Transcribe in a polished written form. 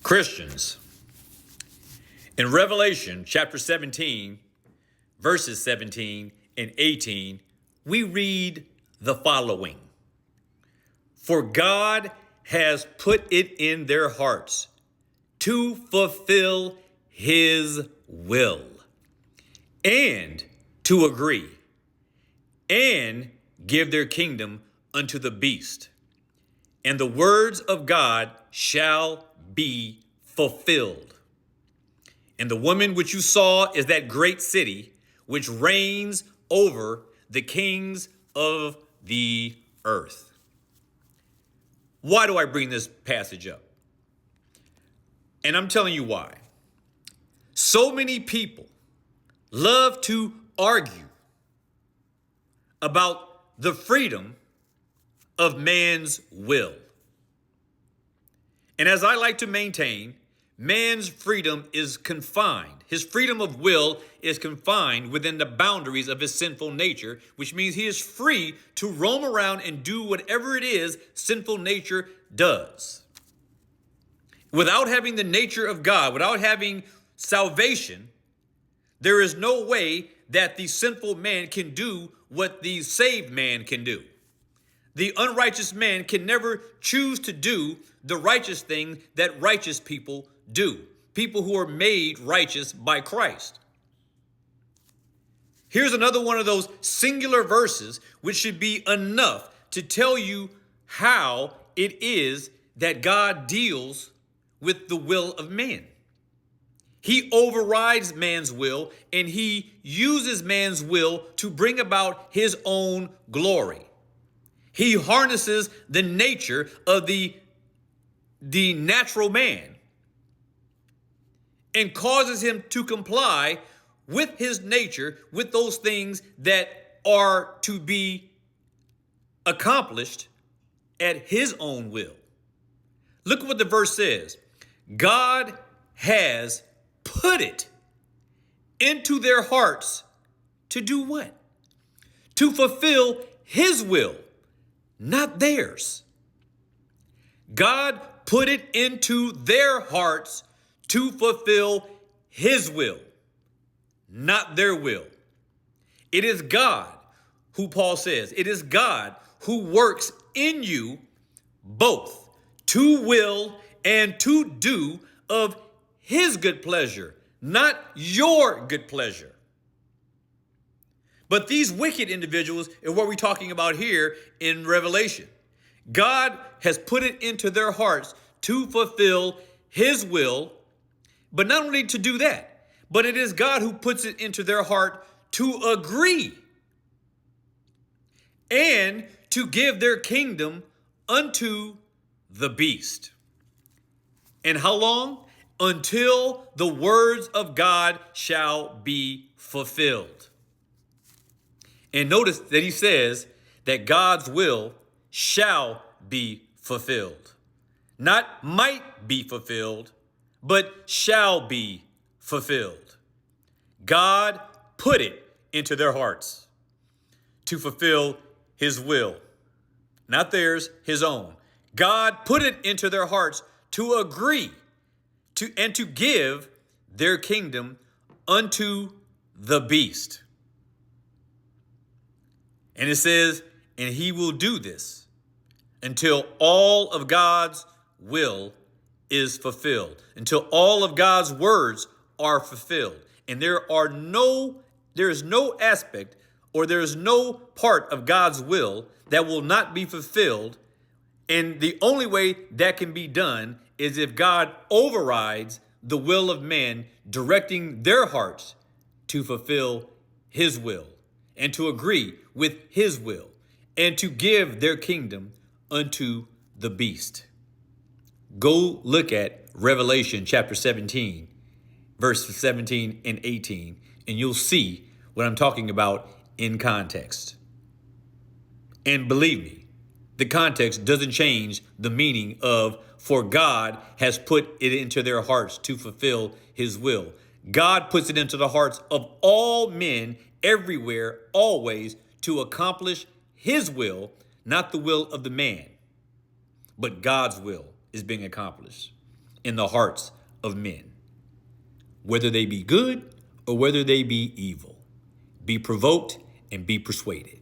Christians. In Revelation chapter 17, verses 17 and 18, we read the following. For God has put it in their hearts to fulfill his will and to agree and give their kingdom unto the beast. And the words of God shall be fulfilled. And the woman which you saw is that great city which reigns over the kings of the earth. Why do I bring this passage up? And I'm telling you why. So many people love to argue about the freedom of man's will. And as I like to maintain, man's freedom is confined. His freedom of will is confined within the boundaries of his sinful nature, which means he is free to roam around and do whatever it is sinful nature does. Without having the nature of God, without having salvation, there is no way that the sinful man can do what the saved man can do. The unrighteous man can never choose to do the righteous thing that righteous people do. People who are made righteous by Christ. Here's another one of those singular verses which should be enough to tell you how it is that God deals with the will of man. He overrides man's will and he uses man's will to bring about his own glory. He harnesses the nature of the natural man and causes him to comply with his nature, with those things that are to be accomplished at his own will. Look at what the verse says. God has put it into their hearts to do what? To fulfill his will, not theirs. God put it into their hearts to fulfill his will, not their will. It is God who, Paul says, it is God who works in you both to will and to do of his good pleasure, not your good pleasure. But these wicked individuals are what we're talking about here in Revelation. God has put it into their hearts to fulfill his will, but not only to do that, but it is God who puts it into their heart to agree and to give their kingdom unto the beast. And how long? Until the words of God shall be fulfilled. And notice that he says that God's will shall be fulfilled. Not might be fulfilled, but shall be fulfilled. God put it into their hearts to fulfill his will, not theirs, his own. God put it into their hearts to agree and to give their kingdom unto the beast. And it says, and he will do this until all of God's will is fulfilled, until all of God's words are fulfilled. And there is no aspect or there is no part of God's will that will not be fulfilled. And the only way that can be done is if God overrides the will of man, directing their hearts to fulfill his will and to agree with his will and to give their kingdom unto the beast. Go look at Revelation chapter 17, verses 17 and 18, and you'll see what I'm talking about in context. And believe me, the context doesn't change the meaning of for God has put it into their hearts to fulfill his will. God puts it into the hearts of all men everywhere, always, to accomplish his will, not the will of the man, but God's will is being accomplished. in the hearts of men, whether they be good or whether they be evil. Be provoked and be persuaded.